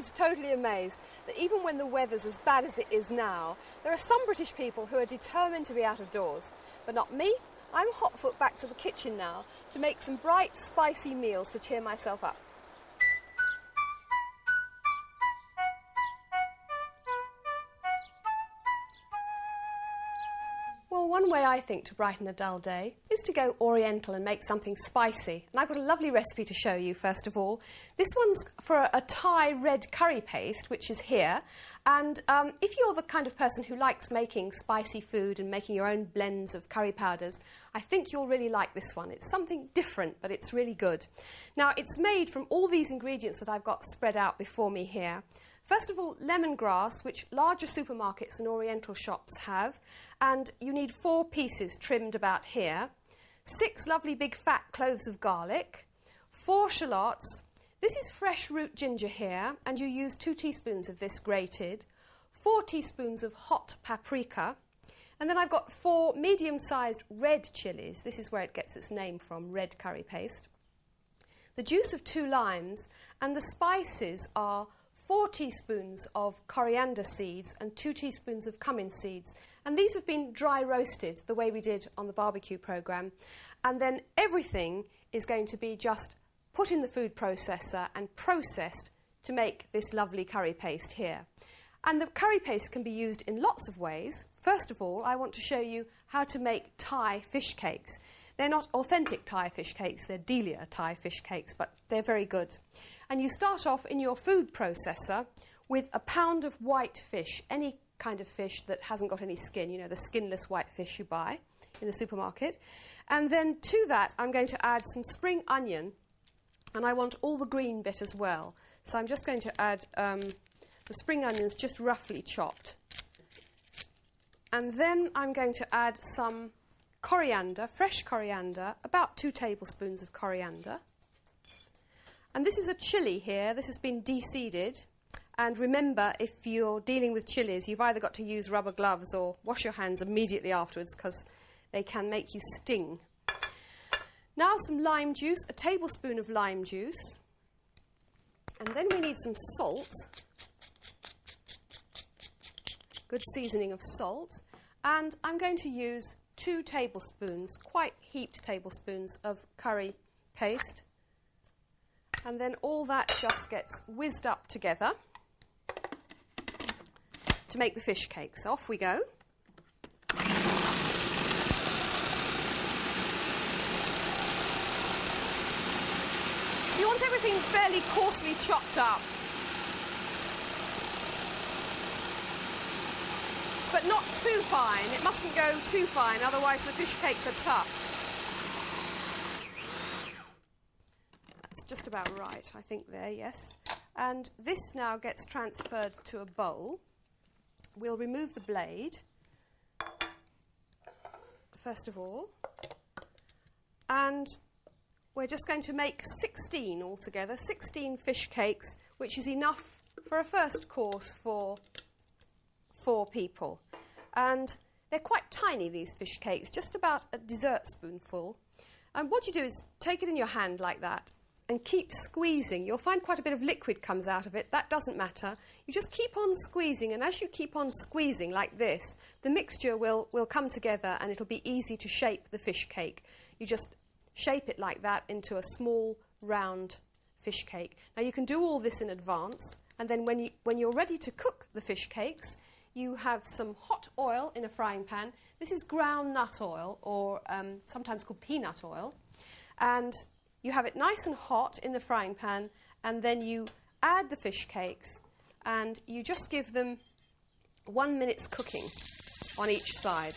always totally amazed that even when the weather's as bad as it is now, there are some British people who are determined to be out of doors. But not me. I'm hotfoot back to the kitchen now to make some bright, spicy meals to cheer myself up. Well, one way I think to brighten a dull day is to go oriental and make something spicy. And I've got a lovely recipe to show you, first of all. This one's for a Thai red curry paste, which is here. And if you're the kind of person who likes making spicy food and making your own blends of curry powders, I think you'll really like this one. It's something different, but it's really good. Now, it's made from all these ingredients that I've got spread out before me here. First of all, lemongrass, which larger supermarkets and oriental shops have, and you need 4 pieces trimmed about here, 6 lovely big fat cloves of garlic, 4 shallots. This is fresh root ginger here, and you use 2 teaspoons of this grated, 4 teaspoons of hot paprika, and then I've got 4 medium-sized red chillies. This is where it gets its name from, red curry paste. The juice of 2 limes, and the spices are 4 teaspoons of coriander seeds and 2 teaspoons of cumin seeds. And these have been dry roasted, the way we did on the barbecue programme. And then everything is going to be just put in the food processor and processed to make this lovely curry paste here. And the curry paste can be used in lots of ways. First of all, I want to show you how to make Thai fish cakes. They're not authentic Thai fish cakes, they're Delia Thai fish cakes, but they're very good. And you start off in your food processor with a pound of white fish, any kind of fish that hasn't got any skin, you know, the skinless white fish you buy in the supermarket. And then to that, I'm going to add some spring onion, and I want all the green bit as well. So I'm just going to add the spring onions just roughly chopped. And then I'm going to add some coriander, fresh coriander, about 2 tablespoons of coriander. And this is a chilli here. This has been de-seeded. And remember, if you're dealing with chilies, you've either got to use rubber gloves or wash your hands immediately afterwards because they can make you sting. Now some lime juice, a tablespoon of lime juice. And then we need some salt. Good seasoning of salt. And I'm going to use 2 tablespoons, quite heaped tablespoons of curry paste. And then all that just gets whizzed up together to make the fish cakes. Off we go. You want everything fairly coarsely chopped up, but not too fine. It mustn't go too fine, otherwise the fish cakes are tough. That's just about right, I think there, yes. And this now gets transferred to a bowl. We'll remove the blade, first of all. And we're just going to make 16 altogether, 16 fish cakes, which is enough for a first course for 4 people. And they're quite tiny, these fish cakes, just about a dessert spoonful. And what you do is take it in your hand like that and keep squeezing. You'll find quite a bit of liquid comes out of it. That doesn't matter. You just keep on squeezing, and as you keep on squeezing like this, the mixture will come together and it'll be easy to shape the fish cake. You just shape it like that into a small, round fish cake. Now, you can do all this in advance, and then when you're ready to cook the fish cakes, you have some hot oil in a frying pan. This is ground nut oil, or sometimes called peanut oil. And you have it nice and hot in the frying pan, and then you add the fish cakes, and you just give them 1 minute's cooking on each side.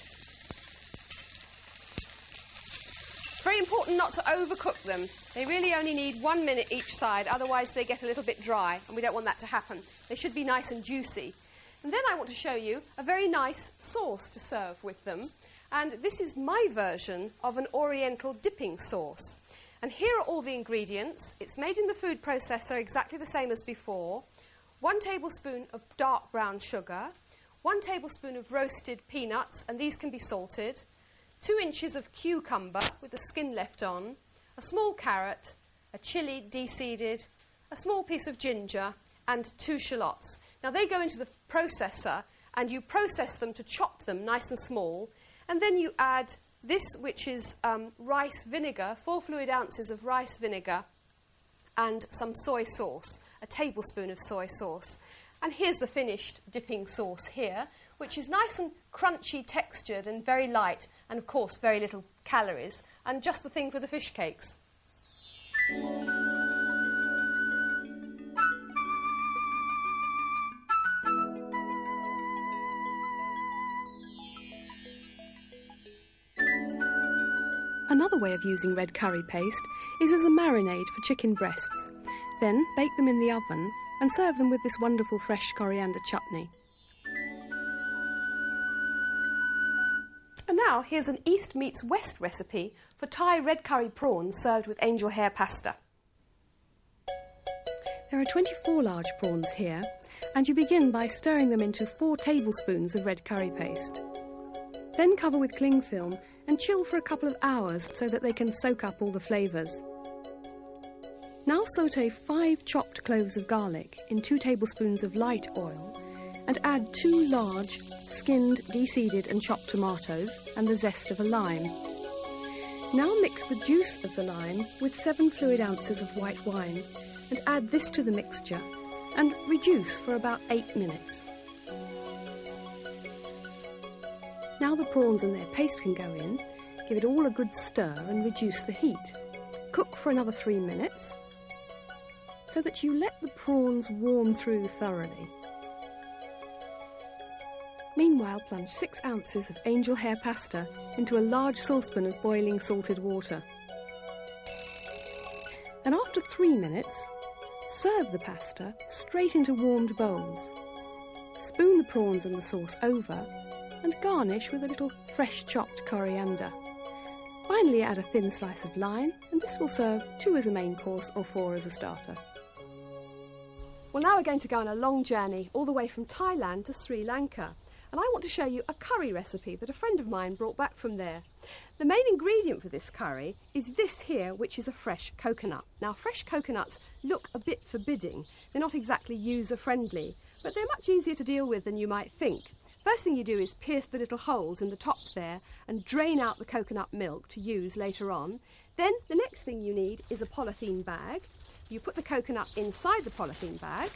It's very important not to overcook them. They really only need 1 minute each side, otherwise they get a little bit dry, and we don't want that to happen. They should be nice and juicy. And then I want to show you a very nice sauce to serve with them. And this is my version of an oriental dipping sauce. And here are all the ingredients. It's made in the food processor exactly the same as before. 1 tablespoon of dark brown sugar, 1 tablespoon of roasted peanuts, and these can be salted, 2 inches of cucumber with the skin left on, a small carrot, a chilli de-seeded, a small piece of ginger, and 2 shallots. Now they go into the processor and you process them to chop them nice and small, and then you add this, which is rice vinegar, 4 fluid ounces of rice vinegar and some soy sauce, a tablespoon of soy sauce. And here's the finished dipping sauce here, which is nice and crunchy textured and very light, and of course very little calories, and just the thing for the fish cakes. Another way of using red curry paste is as a marinade for chicken breasts. Then bake them in the oven and serve them with this wonderful fresh coriander chutney. And now here's an East meets West recipe for Thai red curry prawns served with angel hair pasta. There are 24 large prawns here, and you begin by stirring them into 4 tablespoons of red curry paste. Then cover with cling film and chill for a couple of hours so that they can soak up all the flavours. Now sauté 5 chopped cloves of garlic in 2 tablespoons of light oil and add 2 large, skinned, de-seeded and chopped tomatoes and the zest of a lime. Now mix the juice of the lime with 7 fluid ounces of white wine and add this to the mixture and reduce for about 8 minutes. Now the prawns and their paste can go in, give it all a good stir and reduce the heat. Cook for another 3 minutes so that you let the prawns warm through thoroughly. Meanwhile, plunge 6 ounces of angel hair pasta into a large saucepan of boiling salted water. And after 3 minutes, serve the pasta straight into warmed bowls. Spoon the prawns and the sauce over and garnish with a little fresh chopped coriander. Finally add a thin slice of lime, and this will serve 2 as a main course or 4 as a starter. Well, now we're going to go on a long journey all the way from Thailand to Sri Lanka, and I want to show you a curry recipe that a friend of mine brought back from there. The main ingredient for this curry is this here, which is a fresh coconut. Now, fresh coconuts look a bit forbidding. They're not exactly user-friendly, but they're much easier to deal with than you might think. First thing you do is pierce the little holes in the top there and drain out the coconut milk to use later on. Then the next thing you need is a polythene bag. You put the coconut inside the polythene bag.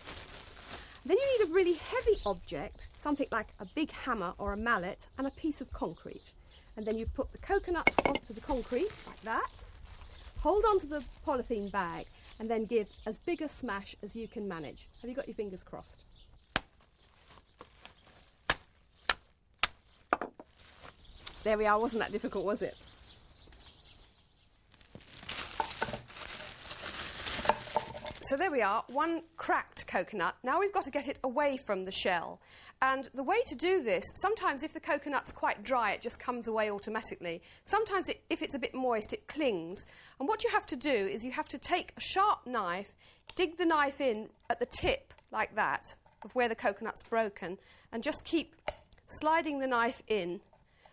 Then you need a really heavy object, something like a big hammer or a mallet, and a piece of concrete. And then you put the coconut onto the concrete like that, hold onto the polythene bag, and then give as big a smash as you can manage. Have you got your fingers crossed? There we are, wasn't that difficult, was it? So there we are, 1 cracked coconut. Now we've got to get it away from the shell. And the way to do this, sometimes if the coconut's quite dry, it just comes away automatically. Sometimes if it's a bit moist, it clings. And what you have to do is you have to take a sharp knife, dig the knife in at the tip, like that, of where the coconut's broken, and just keep sliding the knife in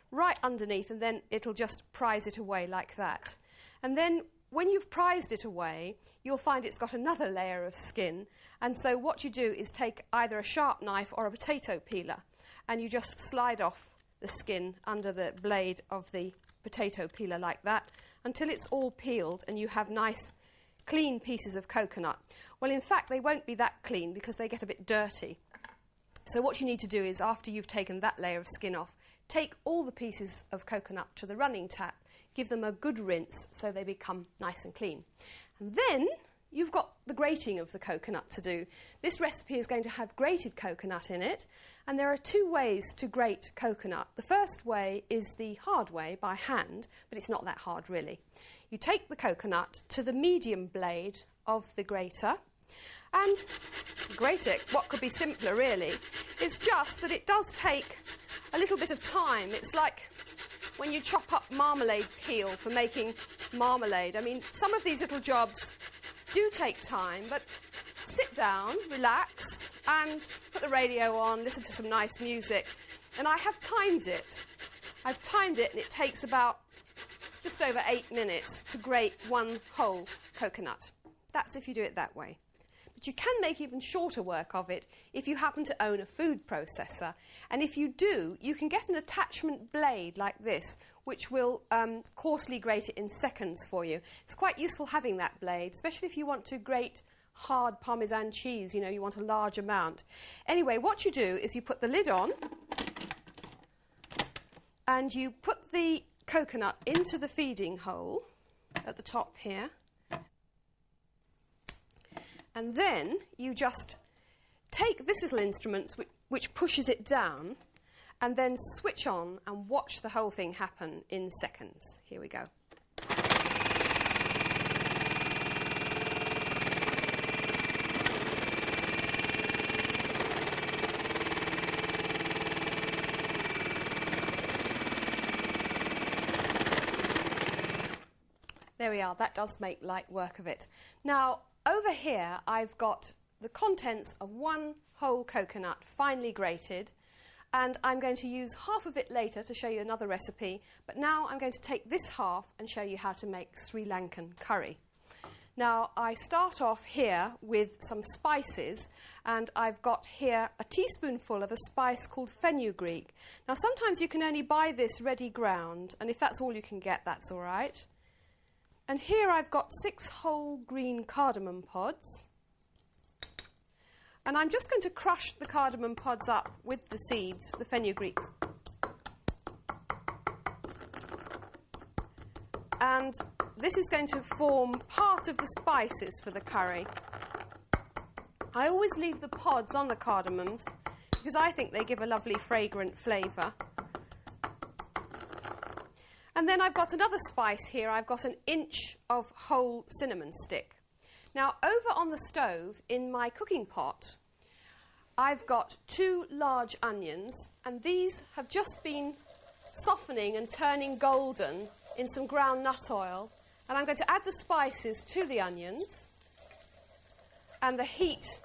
right underneath, and then it'll just prise it away like that. And then when you've prized it away, you'll find it's got another layer of skin. And so what you do is take either a sharp knife or a potato peeler, and you just slide off the skin under the blade of the potato peeler like that until it's all peeled and you have nice clean pieces of coconut. Well, in fact, they won't be that clean because they get a bit dirty. So what you need to do is, after you've taken that layer of skin off, take all the pieces of coconut to the running tap, give them a good rinse so they become nice and clean. And then you've got the grating of the coconut to do. This recipe is going to have grated coconut in it, and there are 2 ways to grate coconut. The first way is the hard way, by hand, but it's not that hard really. You take the coconut to the medium blade of the grater and grate it. What could be simpler really? It's just that it does take a little bit of time. It's like when you chop up marmalade peel for making marmalade. I mean, some of these little jobs do take time, but sit down, relax, and put the radio on, listen to some nice music. And I have timed it. I've timed it, and it takes about just over 8 minutes to grate 1 whole coconut. That's if you do it that way. but you can make even shorter work of it if you happen to own a food processor. And if you do, you can get an attachment blade like this, which will coarsely grate it in seconds for you. It's quite useful having that blade, especially if you want to grate hard Parmesan cheese, you know, you want a large amount. Anyway, what you do is you put the lid on and you put the coconut into the feeding hole at the top here. And then you just take this little instrument which pushes it down and then switch on and watch the whole thing happen in seconds. Here we go. There we are, that does make light work of it. Now, over here I've got the contents of one whole coconut, finely grated, and I'm going to use half of it later to show you another recipe, but now I'm going to take this half and show you how to make Sri Lankan curry. Now, I start off here with some spices, and I've got here a teaspoonful of a spice called fenugreek. Now, sometimes you can only buy this ready ground, and if that's all you can get, that's all right. And here I've got 6 whole green cardamom pods. And I'm just going to crush the cardamom pods up with the seeds, the fenugreek. And this is going to form part of the spices for the curry. I always leave the pods on the cardamoms because I think they give a lovely fragrant flavour. And then I've got another spice here. I've got an inch of whole cinnamon stick. Now, over on the stove, in my cooking pot, I've got 2 large onions, and these have just been softening and turning golden in some ground nut oil. And I'm going to add the spices to the onions, and the heat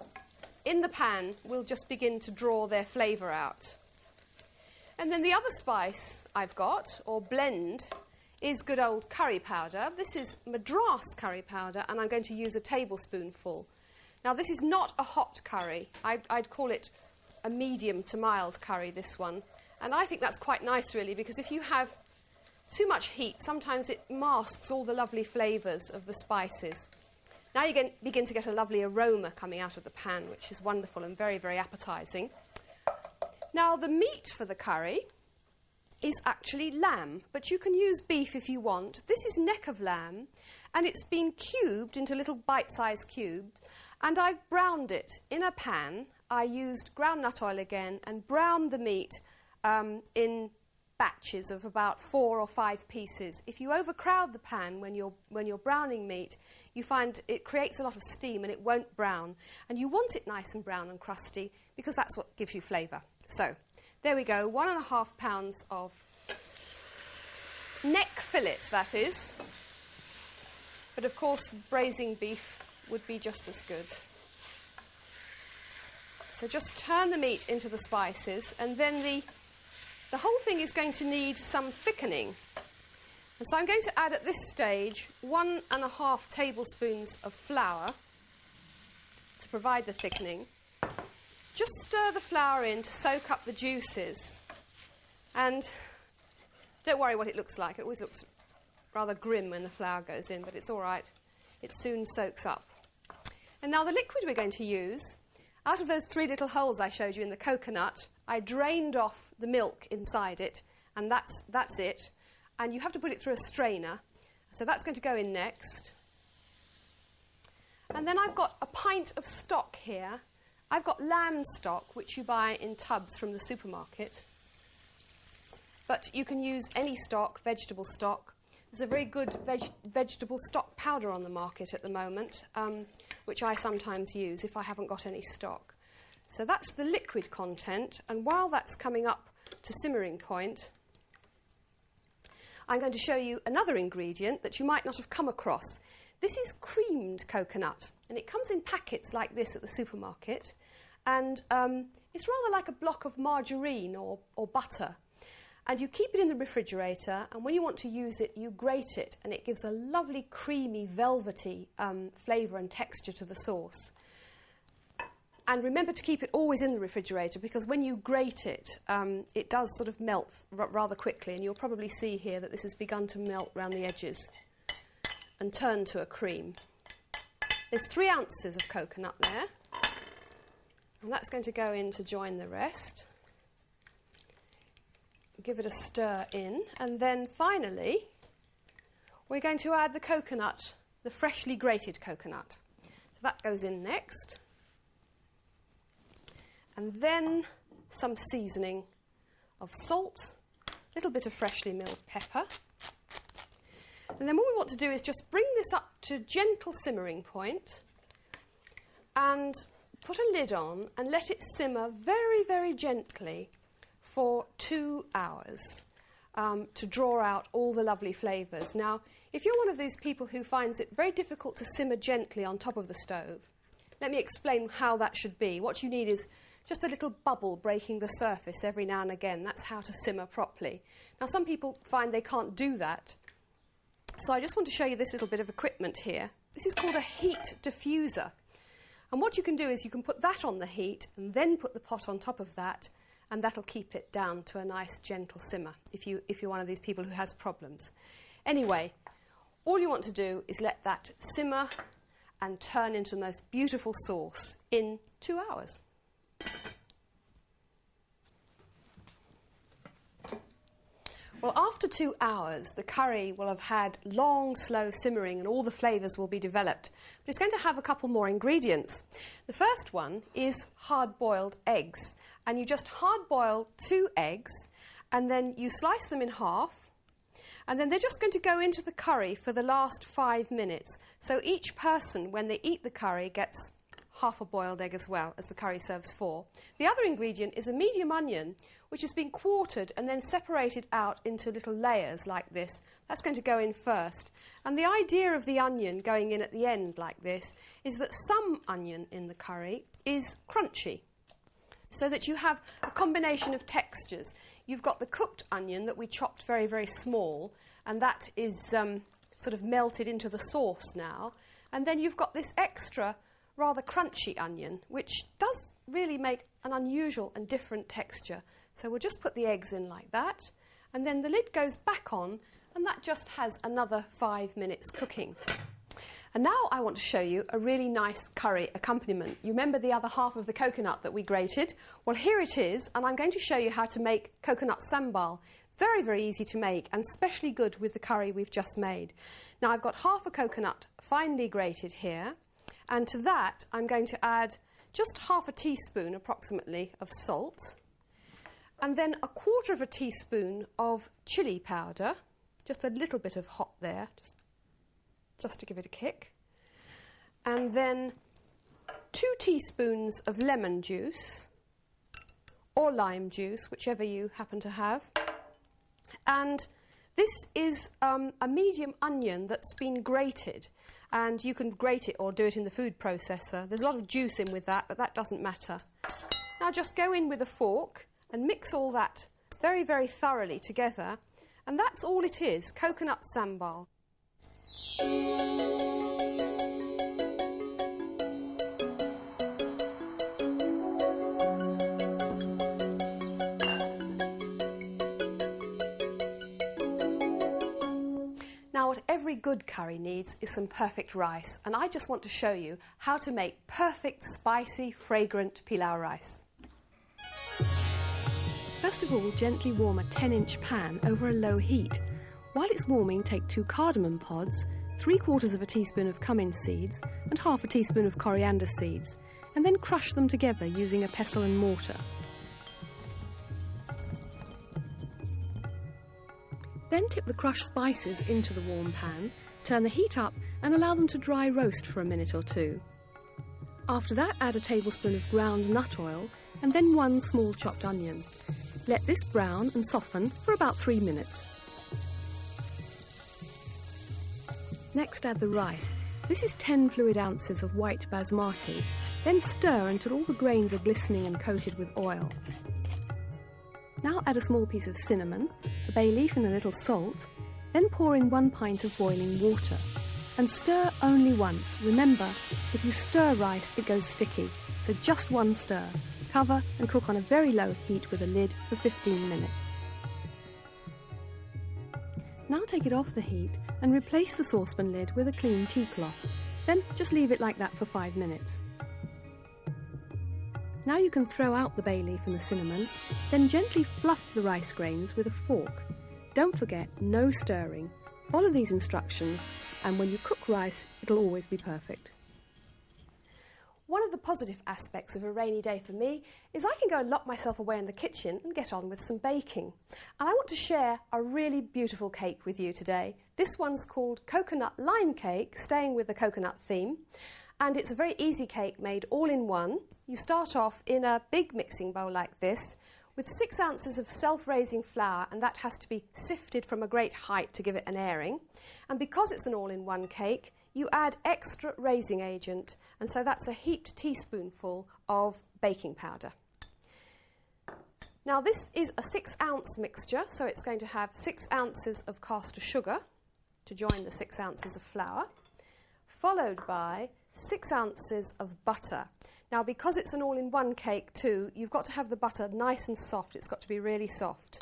in the pan will just begin to draw their flavour out. And then the other spice I've got, or blend, is good old curry powder. This is Madras curry powder, and I'm going to use a tablespoonful. Now, this is not a hot curry. I'd call it a medium to mild curry, this one. And I think that's quite nice, really, because if you have too much heat, sometimes it masks all the lovely flavours of the spices. Now you begin to get a lovely aroma coming out of the pan, which is wonderful and very, very appetising. Now, the meat for the curry is actually lamb, but you can use beef if you want. This is neck of lamb, and it's been cubed into little bite-sized cubes, and I've browned it in a pan. I used ground nut oil again and browned the meat in batches of about 4 or 5 pieces. If you overcrowd the pan when you're browning meat, you find it creates a lot of steam and it won't brown. And you want it nice and brown and crusty because that's what gives you flavour. So, there we go, 1.5 pounds of neck fillet, that is. But of course, braising beef would be just as good. So just turn the meat into the spices, and then the whole thing is going to need some thickening. And so I'm going to add at this stage 1.5 tablespoons of flour to provide the thickening. Just stir the flour in to soak up the juices. And don't worry what it looks like. It always looks rather grim when the flour goes in, but it's all right. It soon soaks up. And now the liquid we're going to use, out of those 3 little holes I showed you in the coconut, I drained off the milk inside it, and that's it. And you have to put it through a strainer. So that's going to go in next. And then I've got a pint of stock here. I've got lamb stock, which you buy in tubs from the supermarket. But you can use any stock, vegetable stock. There's a very good vegetable stock powder on the market at the moment, which I sometimes use if I haven't got any stock. So that's the liquid content, and while that's coming up to simmering point, I'm going to show you another ingredient that you might not have come across. This is creamed coconut, and it comes in packets like this at the supermarket, and it's rather like a block of margarine or butter. And you keep it in the refrigerator, and when you want to use it, you grate it, and it gives a lovely, creamy, velvety flavour and texture to the sauce. And remember to keep it always in the refrigerator, because when you grate it, it does sort of melt rather quickly, and you'll probably see here that this has begun to melt around the edges and turn to a cream. There's 3 ounces of coconut there, and that's going to go in to join the rest. Give it a stir in, and then finally we're going to add the coconut, the freshly grated coconut. So that goes in next. And then some seasoning of salt, a little bit of freshly milled pepper. And then what we want to do is just bring this up to gentle simmering point and put a lid on and let it simmer very, very gently for 2 hours to draw out all the lovely flavours. Now, if you're one of these people who finds it very difficult to simmer gently on top of the stove, let me explain how that should be. What you need is just a little bubble breaking the surface every now and again. That's how to simmer properly. Now, some people find they can't do that. So I just want to show you this little bit of equipment here. This is called a heat diffuser. And what you can do is you can put that on the heat and then put the pot on top of that, and that'll keep it down to a nice gentle simmer if you're one of these people who has problems. Anyway, all you want to do is let that simmer and turn into the most beautiful sauce in 2 hours. Well, after 2 hours, the curry will have had long, slow simmering and all the flavours will be developed. But it's going to have a couple more ingredients. The first one is hard-boiled eggs. And you just hard-boil 2 eggs and then you slice them in half. And then they're just going to go into the curry for the last 5 minutes. So each person, when they eat the curry, gets half a boiled egg as well, as the curry serves 4. The other ingredient is a medium onion, which has been quartered and then separated out into little layers like this. That's going to go in first. And the idea of the onion going in at the end like this is that some onion in the curry is crunchy, so that you have a combination of textures. You've got the cooked onion that we chopped very, very small, and that is sort of melted into the sauce now. And then you've got this extra rather crunchy onion, which does really make an unusual and different texture. So we'll just put the eggs in like that, and then the lid goes back on, and that just has another 5 minutes cooking. And now I want to show you a really nice curry accompaniment. You remember the other half of the coconut that we grated? Well, here it is, and I'm going to show you how to make coconut sambal. Very, very easy to make, and especially good with the curry we've just made. Now, I've got half a coconut finely grated here, and to that I'm going to add just half a teaspoon approximately of salt, and then 1/4 teaspoon of chilli powder, just a little bit of hot there, just to give it a kick, and then 2 teaspoons of lemon juice or lime juice, whichever you happen to have. And this is a medium onion that's been grated, and you can grate it or do it in the food processor. There's a lot of juice in with that, but that doesn't matter. Now just go in with a fork and mix all that very, very thoroughly together, and that's all it is, coconut sambal. Now, what every good curry needs is some perfect rice, and I just want to show you how to make perfect, spicy, fragrant pilau rice. First of all, gently warm a 10-inch pan over a low heat. While it's warming, take 2 cardamom pods, 3/4 teaspoon of cumin seeds, and half a teaspoon of coriander seeds, and then crush them together using a pestle and mortar. Then tip the crushed spices into the warm pan, turn the heat up, and allow them to dry roast for a minute or 2. After that, add a tablespoon of ground nut oil, and then 1 small chopped onion. Let this brown and soften for about 3 minutes. Next, add the rice. This is 10 fluid ounces of white basmati. Then stir until all the grains are glistening and coated with oil. Now add a small piece of cinnamon, a bay leaf and a little salt. Then pour in 1 pint of boiling water. And stir only once. Remember, if you stir rice, it goes sticky. so just one stir. Cover and cook on a very low heat with a lid for 15 minutes. Now take it off the heat and replace the saucepan lid with a clean tea cloth. Then just leave it like that for 5 minutes. Now you can throw out the bay leaf and the cinnamon, then gently fluff the rice grains with a fork. Don't forget, no stirring. Follow these instructions, and when you cook rice, it'll always be perfect. One of the positive aspects of a rainy day for me is I can go and lock myself away in the kitchen and get on with some baking. And I want to share a really beautiful cake with you today. This one's called Coconut Lime Cake, staying with the coconut theme. And it's a very easy cake made all in one. You start off in a big mixing bowl like this with 6 ounces of self-raising flour, and that has to be sifted from a great height to give it an airing. And because it's an all-in-one cake, you add extra raising agent, and so that's a heaped teaspoonful of baking powder. Now this is a 6-ounce mixture, so it's going to have 6 ounces of caster sugar to join the 6 ounces of flour, followed by 6 ounces of butter. Now because it's an all-in-one cake too, you've got to have the butter nice and soft. It's got to be really soft.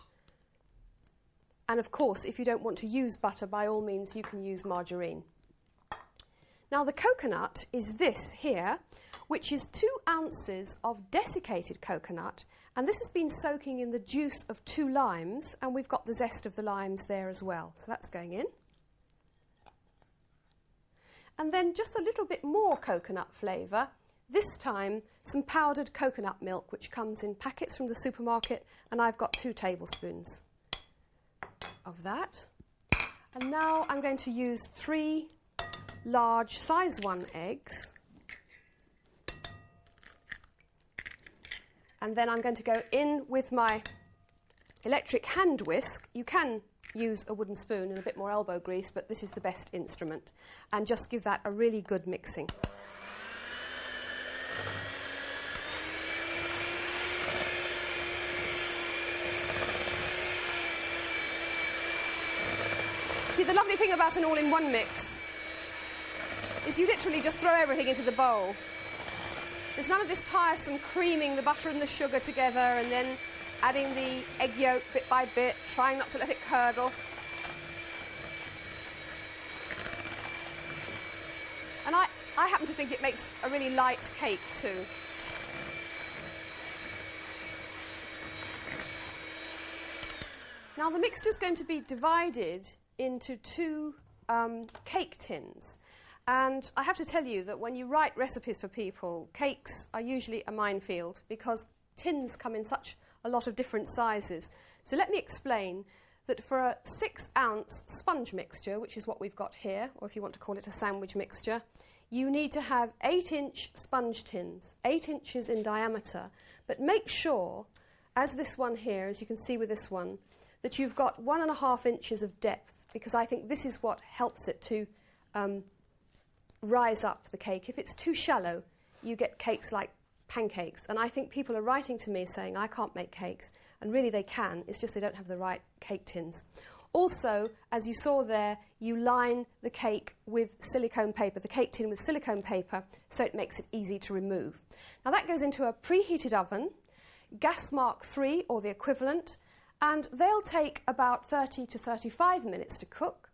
And of course, if you don't want to use butter, by all means you can use margarine. Now the coconut is this here, which is 2 ounces of desiccated coconut, and this has been soaking in the juice of 2 limes, and we've got the zest of the limes there as well. So that's going in. And then just a little bit more coconut flavour, this time some powdered coconut milk, which comes in packets from the supermarket, and I've got 2 tablespoons of that. And now I'm going to use 3 large size 1 eggs, and then I'm going to go in with my electric hand whisk. You can use a wooden spoon and a bit more elbow grease, but this is the best instrument, and just give that a really good mixing. See, the lovely thing about an all-in-one mix is you literally just throw everything into the bowl. There's none of this tiresome creaming the butter and the sugar together and then adding the egg yolk bit by bit, trying not to let it curdle. And I happen to think it makes a really light cake too. Now the mixture's going to be divided into 2 cake tins. And I have to tell you that when you write recipes for people, cakes are usually a minefield because tins come in such a lot of different sizes. So let me explain that for a 6-ounce sponge mixture, which is what we've got here, or if you want to call it a sandwich mixture, you need to have 8-inch sponge tins, 8 inches in diameter. But make sure, as this one here, as you can see with this one, that you've got 1.5 inches of depth, because I think this is what helps it to rise up the cake. If it's too shallow, you get cakes like pancakes. And I think people are writing to me saying, I can't make cakes. And really they can, it's just they don't have the right cake tins. Also, as you saw there, you line the cake with silicone paper, the cake tin with silicone paper, so it makes it easy to remove. Now that goes into a preheated oven, gas mark 3 or the equivalent, and they'll take about 30 to 35 minutes to cook.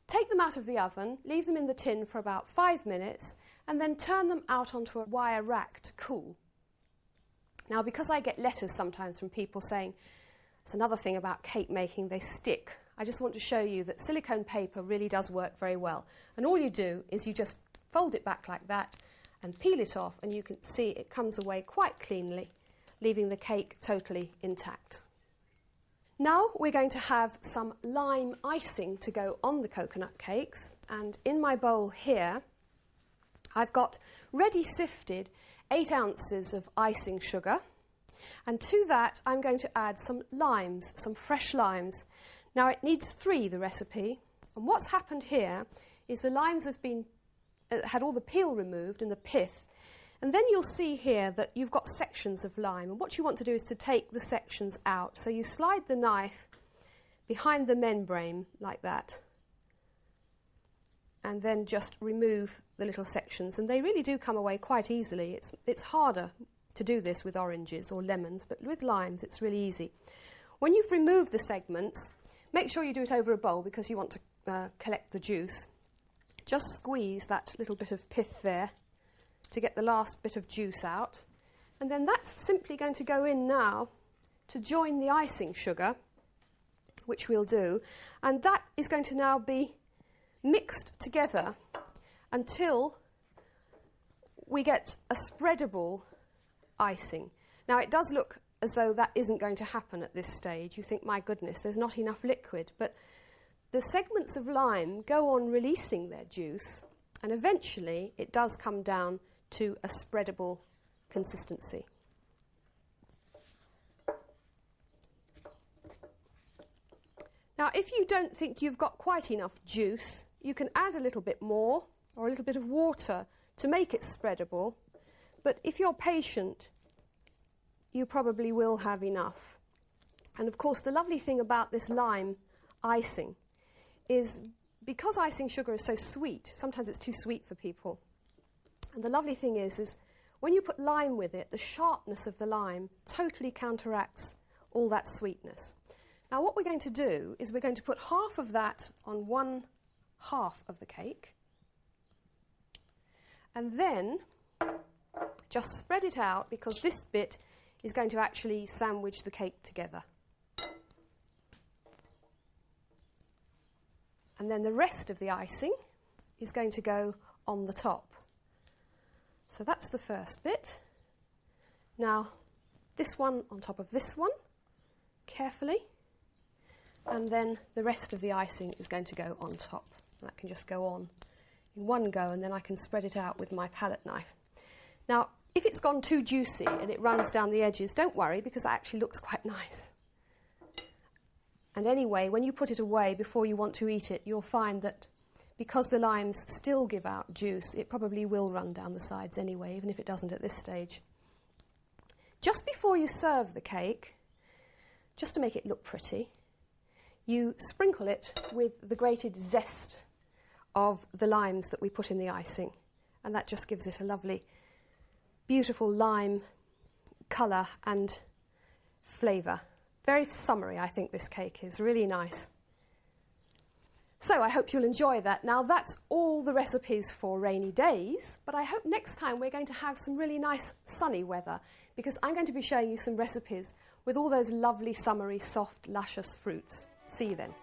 Take them out of the oven, leave them in the tin for about 5 minutes, and then turn them out onto a wire rack to cool. Now, because I get letters sometimes from people saying, it's another thing about cake making, they stick. I just want to show you that silicone paper really does work very well. And all you do is you just fold it back like that and peel it off, and you can see it comes away quite cleanly, leaving the cake totally intact. Now we're going to have some lime icing to go on the coconut cakes, and in my bowl here I've got ready sifted 8 ounces of icing sugar, and to that I'm going to add some limes, some fresh limes. Now it needs 3, the recipe, and what's happened here is the limes have been had all the peel removed and the pith. And then you'll see here that you've got sections of lime, and what you want to do is to take the sections out. So you slide the knife behind the membrane like that. and then just remove the little sections, and they really do come away quite easily. It's harder to do this with oranges or lemons, but with limes it's really easy. When you've removed the segments, make sure you do it over a bowl because you want to collect the juice. Just squeeze that little bit of pith there to get the last bit of juice out, and then that's simply going to go in now to join the icing sugar, which we'll do, and that is going to now be mixed together until we get a spreadable icing. Now it does look as though that isn't going to happen at this stage. You think, my goodness, there's not enough liquid, but the segments of lime go on releasing their juice, and eventually it does come down to a spreadable consistency. Now, if you don't think you've got quite enough juice, you can add a little bit more or a little bit of water to make it spreadable. But if you're patient, you probably will have enough. And of course, the lovely thing about this lime icing is because icing sugar is so sweet, sometimes it's too sweet for people. And the lovely thing is when you put lime with it, the sharpness of the lime totally counteracts all that sweetness. Now what we're going to do is we're going to put half of that on one half of the cake, and then just spread it out because this bit is going to actually sandwich the cake together. And then the rest of the icing is going to go on the top. So that's the first bit. Now this one on top of this one, carefully. And then the rest of the icing is going to go on top. That can just go on in one go, and then I can spread it out with my palette knife. Now, if it's gone too juicy and it runs down the edges, don't worry, because that actually looks quite nice. And anyway, when you put it away before you want to eat it, you'll find that because the limes still give out juice, it probably will run down the sides anyway, even if it doesn't at this stage. Just before you serve the cake, just to make it look pretty, you sprinkle it with the grated zest of the limes that we put in the icing, and that just gives it a lovely, beautiful lime colour and flavour. Very summery, I think this cake is really nice. So I hope you'll enjoy that. Now that's all the recipes for rainy days, but I hope next time we're going to have some really nice sunny weather, because I'm going to be showing you some recipes with all those lovely summery, soft, luscious fruits. See you then.